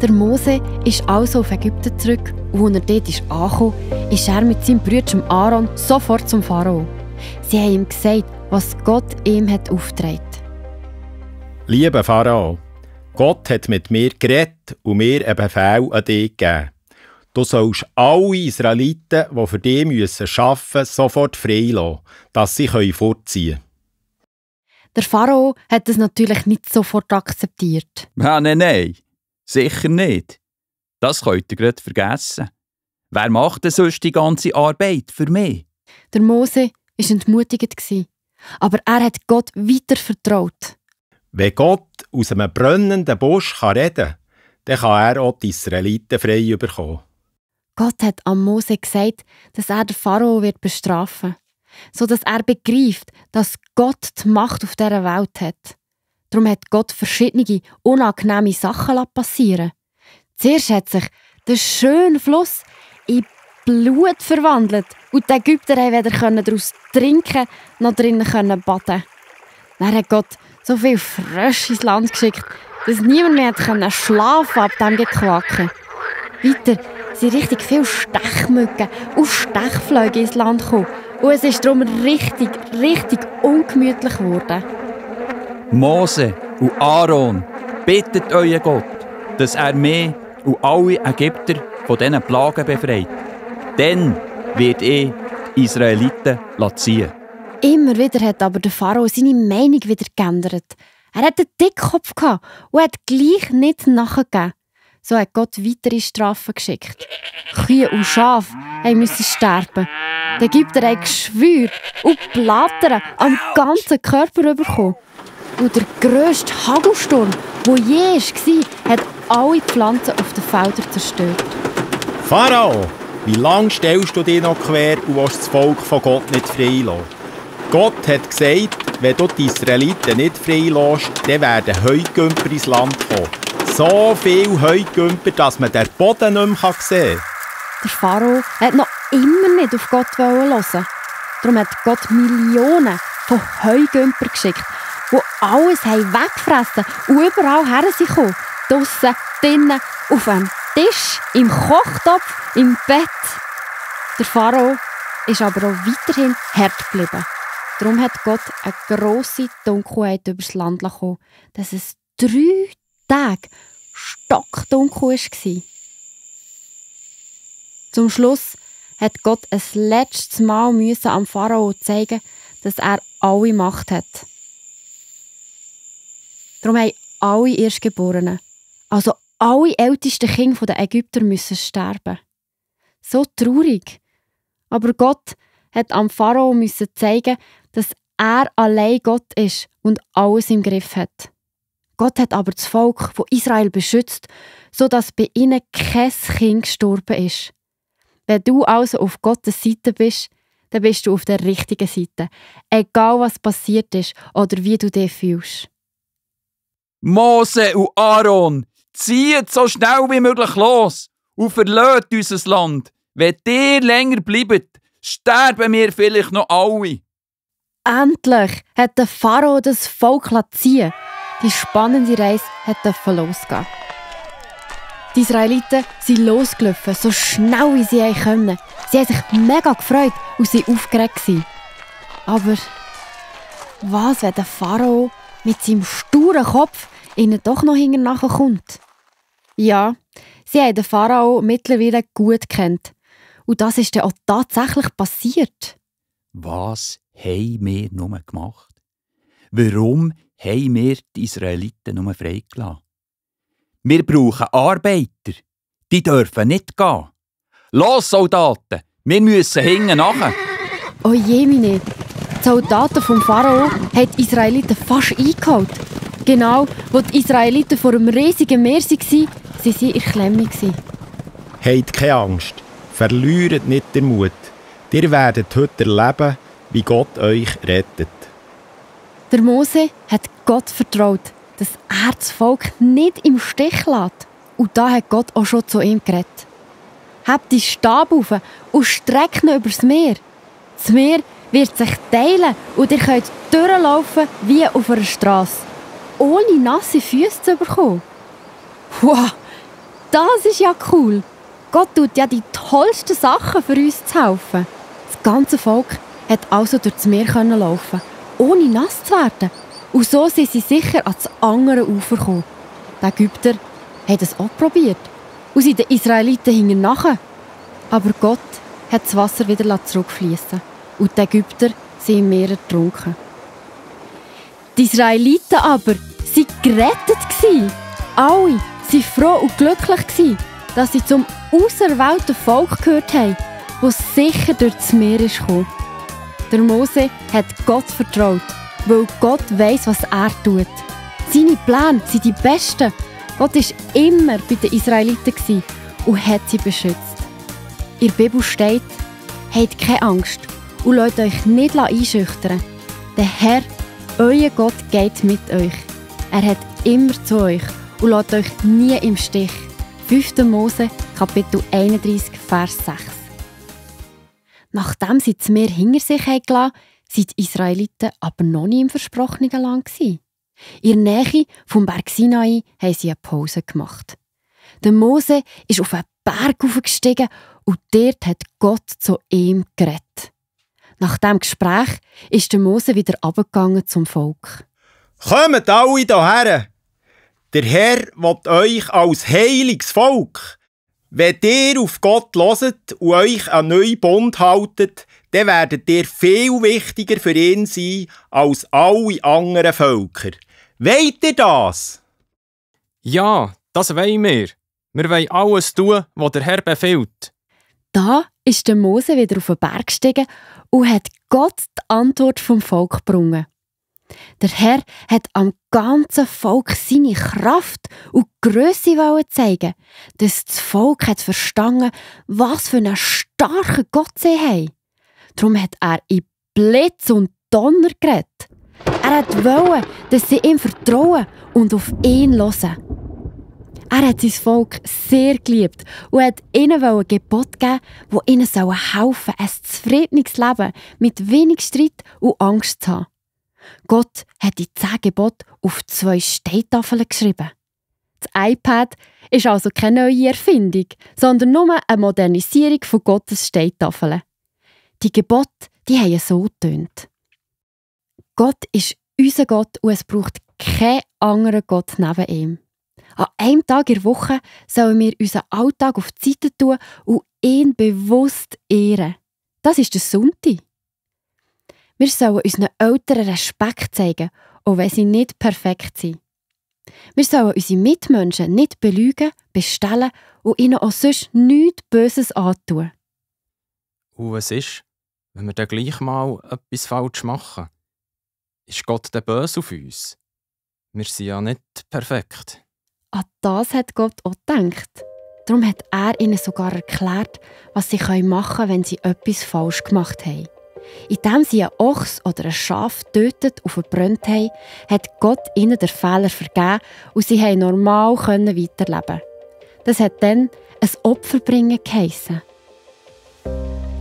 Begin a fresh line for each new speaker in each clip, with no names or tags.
Der Mose ist also auf Ägypten zurück und als er dort angekommen ist er mit seinem Bruder Aaron sofort zum Pharao. Sie haben ihm gesagt, was Gott ihm aufgetragen hat.
Lieber Pharao, Gott hat mit mir geredet und mir einen Befehl an dich gegeben. Du sollst alle Israeliten, die für dich arbeiten müssen, sofort freilassen, dass sie fortziehen können.
Der Pharao hat das natürlich nicht sofort akzeptiert.
Nein, sicher nicht. Das könnt ihr gerade vergessen. Wer macht denn sonst die ganze Arbeit für mich?
Der Mose war entmutigend, aber er hat Gott weiter vertraut.
Wenn Gott aus einem brennenden Busch reden kann, dann kann er auch die Israeliten frei bekommen.
Gott hat an Mose gesagt, dass er den Pharao bestrafen wird, sodass er begreift, dass Gott die Macht auf dieser Welt hat. Darum hat Gott verschiedene unangenehme Sachen passieren lassen. Zuerst hat sich der schöne Fluss in Blut verwandelt und die Ägypter konnten weder daraus trinken noch drinnen baden. Dann hat Gott so viel Frösche ins Land geschickt, dass niemand mehr schlafen ab dem Gequaken. Weiter sind richtig viele Stechmücken und Stechfliegen ins Land gekommen. Und es ist darum richtig ungemütlich geworden.
Mose und Aaron, bittet euren Gott, dass er mich und alle Ägypter von diesen Plagen befreit. Dann wird die Israeliten ziehen.
Immer wieder hat aber der Pharao seine Meinung wieder geändert. Er hatte einen Dickkopf und hat gleich nicht nachgegeben. So hat Gott weitere Strafen geschickt. Kühe und Schafe mussten sterben. Die Ägypter haben Geschwür und Blattern am ganzen Körper bekommen. Und der grösste Hagelsturm, der je war, hat alle Pflanzen auf den Feldern zerstört.
Pharao, wie lange stellst du dich noch quer und willst das Volk von Gott nicht freilassen? Gott hat gesagt, wenn du die Israeliten nicht freilässt, dann werden Heugümper ins Land kommen. So viele Heugümper, dass man den Boden nicht mehr sehen kann.
Der Pharao hat noch immer nicht auf Gott hören. Darum hat Gott Millionen von Heugümper geschickt, die alles weggefressen und überall her sind gekommen. Draussen, drinnen, auf dem Tisch, im Kochtopf, im Bett. Der Pharao ist aber auch weiterhin hart geblieben. Darum hat Gott eine grosse Dunkelheit über das Land lassen, dass es 3 Tage stockdunkel war. Zum Schluss hat Gott ein letztes Mal am Pharao zeigen, dass er alle Macht hat. Darum haben alle Erstgeborenen, also alle ältesten Kinder der Ägypter, müssen sterben. So traurig. Aber Gott hat am Pharao zeigen, dass er allein Gott ist und alles im Griff hat. Gott hat aber das Volk von Israel beschützt, sodass bei ihnen kein Kind gestorben ist. Wenn du also auf Gottes Seite bist, dann bist du auf der richtigen Seite. Egal was passiert ist oder wie du dich fühlst.
Mose und Aaron, zieht so schnell wie möglich los und verlasst unser Land. Wenn ihr länger bleibt, sterben wir vielleicht noch alle.
Endlich hat der Pharao das Volk ziehen. Die spannende Reise durfte losgehen. Die Israeliten sind losgelaufen, so schnell wie sie konnten. Sie haben sich mega gefreut und waren aufgeregt. Aber was, wenn der Pharao mit seinem sturen Kopf ihnen doch noch hinterher kommt? Ja, sie haben den Pharao mittlerweile gut gekannt. Und das ist dann auch tatsächlich passiert.
Was haben wir nur gemacht? Warum haben wir die Israeliten nur freigelassen? Wir brauchen Arbeiter. Die dürfen nicht gehen. Los, Soldaten, wir müssen hinten nachher.
Oh je, meine. Die Soldaten vom Pharao haben die Israeliten fast eingeholt. Genau, wo die Israeliten vor einem riesigen Meer waren, waren sie in Klemme.
Habt keine Angst, verliert nicht den Mut. Ihr werdet heute erleben, wie Gott euch rettet.
Der Mose hat Gott vertraut, dass er das Volk nicht im Stich lässt. Und da hat Gott auch schon zu ihm geredet. Hebt die Stab auf und streckt ihn übers Meer. Das Meer wird sich teilen und ihr könnt durchlaufen wie auf einer Strasse, ohne nasse Füße zu bekommen. Wow, das ist ja cool. Gott tut ja die tollsten Sachen für uns zu helfen. Das ganze Volk hat also durch das Meer laufen, ohne nass zu werden. Und so sind sie sicher ans andere Ufer gekommen. Die Ägypter haben es auch probiert. Und sind den Israeliten hinten nachher. Aber Gott hat das Wasser wieder zurückfließen. Und die Ägypter sind im Meer ertrunken. Die Israeliten aber waren gerettet. Alle waren froh und glücklich, dass sie zum auserwählten Volk gehört haben, das sicher durch das Meer ist gekommen. Der Mose hat Gott vertraut, weil Gott weiss, was er tut. Seine Pläne sind die besten. Gott war immer bei den Israeliten und hat sie beschützt. In der Bibel steht: Habt keine Angst und lasst euch nicht einschüchtern. Der Herr, euer Gott, geht mit euch. Er hat immer zu euch und lässt euch nie im Stich. 5. Mose, Kapitel 31, Vers 6. Nachdem sie das Meer hinter sich gelassen haben, waren die Israeliten aber noch nicht im versprochenen Land. In der Nähe vom Berg Sinai haben sie eine Pause gemacht. Der Mose ist auf einen Berg aufgestiegen und dort hat Gott zu ihm geredet. Nach diesem Gespräch ist der Mose wieder runtergegangen zum Volk.
Kommt alle hierher! Der Herr will euch als heiliges Volk. Wenn ihr auf Gott hört und euch an neuen Bund haltet, dann werdet ihr viel wichtiger für ihn sein als alle anderen Völker. Wollt ihr das?
Ja, das wollen wir. Wir wollen alles tun, was der Herr befiehlt.
Da ist der Mose wieder auf den Berg gestiegen und hat Gott die Antwort vom Volk gebracht. Der Herr hat am ganzen Volk seine Kraft und Grösse zeigen, dass das Volk hat verstanden, was für einen starken Gott sie haben. Darum hat er in Blitz und Donner geredet. Er wollte, dass sie ihm vertrauen und auf ihn hören. Er hat sein Volk sehr geliebt und hat ihnen Gebote geben, die ihnen helfen sollen, ein zufriedenes Leben mit wenig Streit und Angst zu haben. Gott hat die 10 Gebote auf 2 Steintafeln geschrieben. Das iPad ist also keine neue Erfindung, sondern nur eine Modernisierung von Gottes Steintafeln. Die Gebote, die haben so getönt. Gott ist unser Gott und es braucht keinen anderen Gott neben ihm. An einem Tag in der Woche sollen wir unseren Alltag auf die Seite tun und ihn bewusst ehren. Das ist der Sonntag. Wir sollen unseren Eltern Respekt zeigen, auch wenn sie nicht perfekt sind. Wir sollen unsere Mitmenschen nicht belügen, bestellen und ihnen auch sonst nichts Böses antun.
Und was ist, wenn wir dann gleich mal etwas falsch machen? Ist Gott dann böse auf uns? Wir sind ja nicht perfekt.
An das hat Gott auch gedacht. Darum hat er ihnen sogar erklärt, was sie machen können, wenn sie etwas falsch gemacht haben. Indem sie einen Ochs oder ein Schaf getötet und verbrannt haben, hat Gott ihnen den Fehler vergeben und sie konnten normal weiterleben. Das hat dann ein Opferbringen geheissen.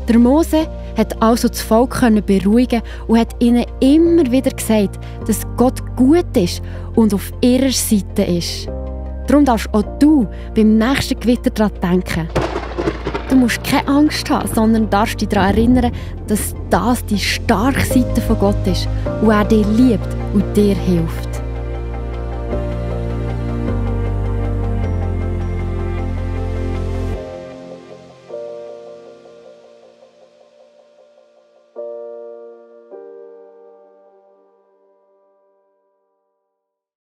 Der Mose hat also das Volk beruhigen und hat ihnen immer wieder gesagt, dass Gott gut ist und auf ihrer Seite ist. Darum darfst auch du beim nächsten Gewitter daran denken. Du musst keine Angst haben, sondern darfst dich daran erinnern, dass das die starke Seite von Gott ist und er dich liebt und dir hilft.